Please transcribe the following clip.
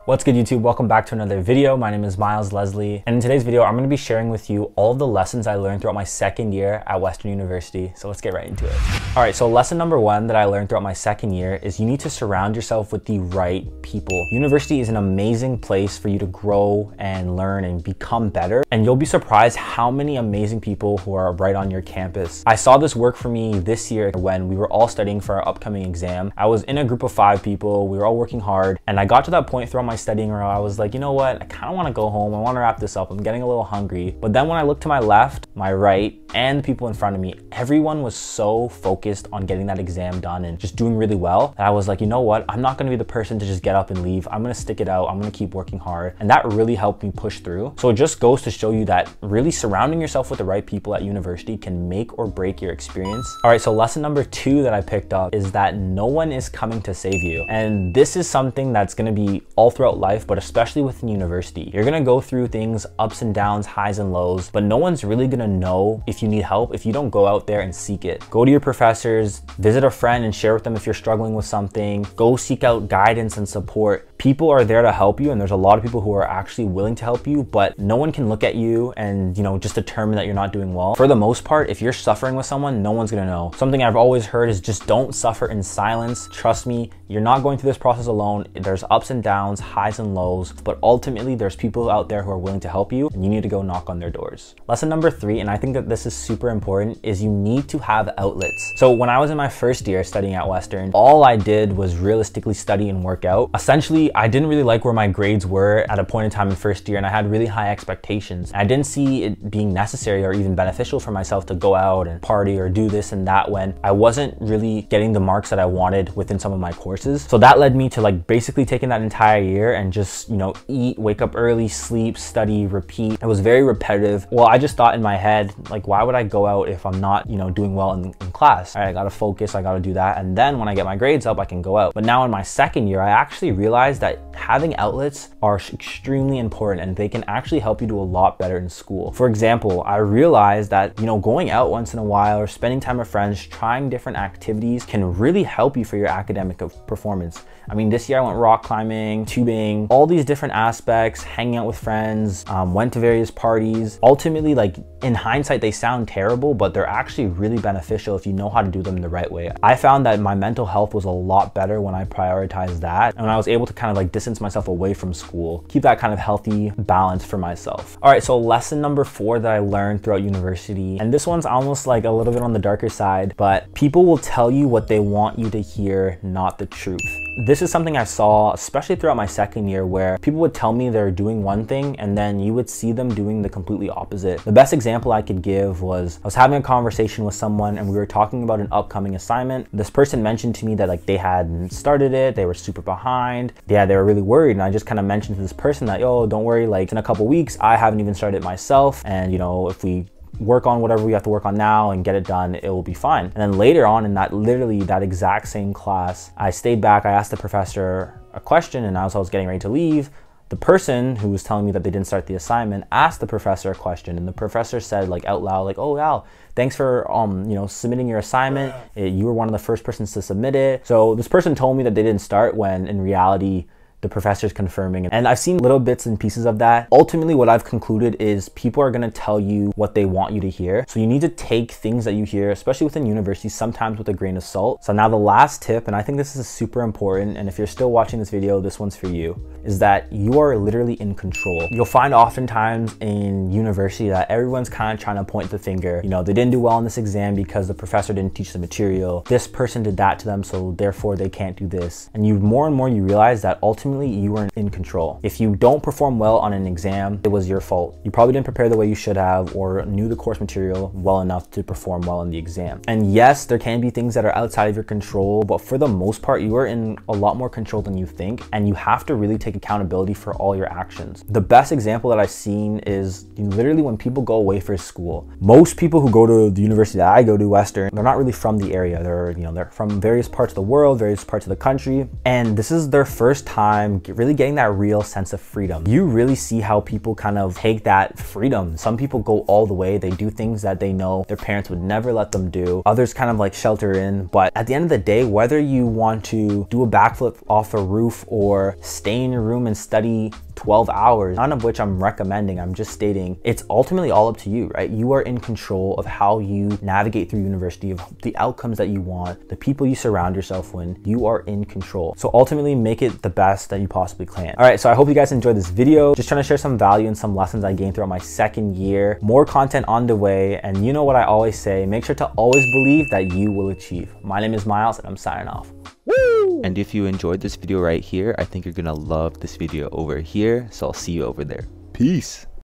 What's good, YouTube? Welcome back to another video. My name is Miles Leslie, and in today's video I'm going to be sharing with you all of the lessons I learned throughout my second year at Western University. So let's get right into it. All right, so lesson number one that I learned throughout my second year is you need to surround yourself with the right people. University is an amazing place for you to grow and learn and become better, and you'll be surprised how many amazing people who are right on your campus. I saw this work for me this year when we were all studying for our upcoming exam. I was in a group of 5 people, we were all working hard, and I got to that point throughout my studying where I was like, you know what, I kind of want to go home, I want to wrap this up, I'm getting a little hungry. But then when I looked to my left, my right, and the people in front of me, everyone was so focused on getting that exam done and just doing really well that I was like, you know what, I'm not going to be the person to just get up and leave. I'm going to stick it out, I'm going to keep working hard, and that really helped me push through. So it just goes to show you that really surrounding yourself with the right people at university can make or break your experience. All right, so lesson number 2 that I picked up is that no one is coming to save you, and this is something that's going to be all throughout life, but especially within university. You're gonna go through things, ups and downs, highs and lows, but no one's really gonna know if you need help if you don't go out there and seek it. Go to your professors, visit a friend and share with them if you're struggling with something. Go seek out guidance and support. People are there to help you, and there's a lot of people who are actually willing to help you, but no one can look at you and, just determine that you're not doing well. For the most part, if you're suffering with someone, no one's gonna know. Something I've always heard is just don't suffer in silence. Trust me, you're not going through this process alone. There's ups and downs, highs and lows, but ultimately there's people out there who are willing to help you, and you need to go knock on their doors. Lesson number 3, and I think that this is super important, is you need to have outlets. So when I was in my first year studying at Western, all I did was realistically study and work out. Essentially, I didn't really like where my grades were at a point in time in first year, and I had really high expectations. I didn't see it being necessary or even beneficial for myself to go out and party or do this and that when I wasn't really getting the marks that I wanted within some of my courses. So that led me to basically taking that entire year and just, eat, wake up early, sleep, study, repeat. It was very repetitive. Well, I just thought in my head, why would I go out if I'm not, doing well in class? All right, I gotta focus, I gotta do that. And then when I get my grades up, I can go out. But now in my second year, I actually realized that having outlets are extremely important, and they can actually help you do a lot better in school. For example, I realized that, going out once in a while or spending time with friends, trying different activities can really help you for your academic performance. I mean, this year I went rock climbing, tubing, all these different aspects, hanging out with friends, went to various parties. Ultimately, in hindsight, they sound terrible, but they're actually really beneficial if you know how to do them the right way. I found that my mental health was a lot better when I prioritized that, and when I was able to kind of distance myself away from school, keep that kind of healthy balance for myself. All right, so lesson number 4 that I learned throughout university, and this one's almost a little bit on the darker side, but people will tell you what they want you to hear, not the truth. This is something I saw, especially throughout my second year, where people would tell me they're doing one thing and then you would see them doing the completely opposite. The best example I could give was I was having a conversation with someone and we were talking about an upcoming assignment. This person mentioned to me that they hadn't started it, they were super behind. Yeah, they were really worried, and I just kind of mentioned to this person that, yo, don't worry, in a couple weeks, I haven't even started it myself, and if we work on whatever we have to work on now and get it done, it will be fine. And then later on in that exact same class, I stayed back, I asked the professor a question, and as I was getting ready to leave, the person who was telling me that they didn't start the assignment asked the professor a question, and the professor said out loud, oh, Al, thanks for submitting your assignment. You were one of the first persons to submit it. So this person told me that they didn't start when in reality the professor's confirming. And I've seen little bits and pieces of that. Ultimately, what I've concluded is people are gonna tell you what they want you to hear. So you need to take things that you hear, especially within university, sometimes with a grain of salt. So now the last tip, and I think this is super important, and if you're still watching this video, this one's for you, is that you are literally in control. You'll find oftentimes in university that everyone's kind of trying to point the finger. They didn't do well in this exam because the professor didn't teach the material. This person did that to them, so therefore they can't do this. And more and more you realize that ultimately you are in control. If you don't perform well on an exam, it was your fault. You probably didn't prepare the way you should have or knew the course material well enough to perform well in the exam. And yes, there can be things that are outside of your control, but for the most part, you are in a lot more control than you think, and you have to really take accountability for all your actions. The best example that I've seen is literally when people go away for school. Most people who go to the university that I go to, Western, they're not really from the area. They're from various parts of the world, various parts of the country, and this is their first time time, really getting that real sense of freedom. You really see how people kind of take that freedom. Some people go all the way. They do things that they know their parents would never let them do. Others kind of like shelter in. But at the end of the day, whether you want to do a backflip off a roof or stay in your room and study 12 hours, none of which I'm recommending, I'm just stating it's ultimately all up to you, right? You are in control of how you navigate through university, of the outcomes that you want, the people you surround yourself with. You are in control. So ultimately make it the best that you possibly can. All right, so I hope you guys enjoyed this video. Just trying to share some value and some lessons I gained throughout my second year. More content on the way. And you know what I always say, make sure to always believe that you will achieve. My name is Miles and I'm signing off. Woo! And if you enjoyed this video right here, I think you're gonna love this video over here. So I'll see you over there. Peace.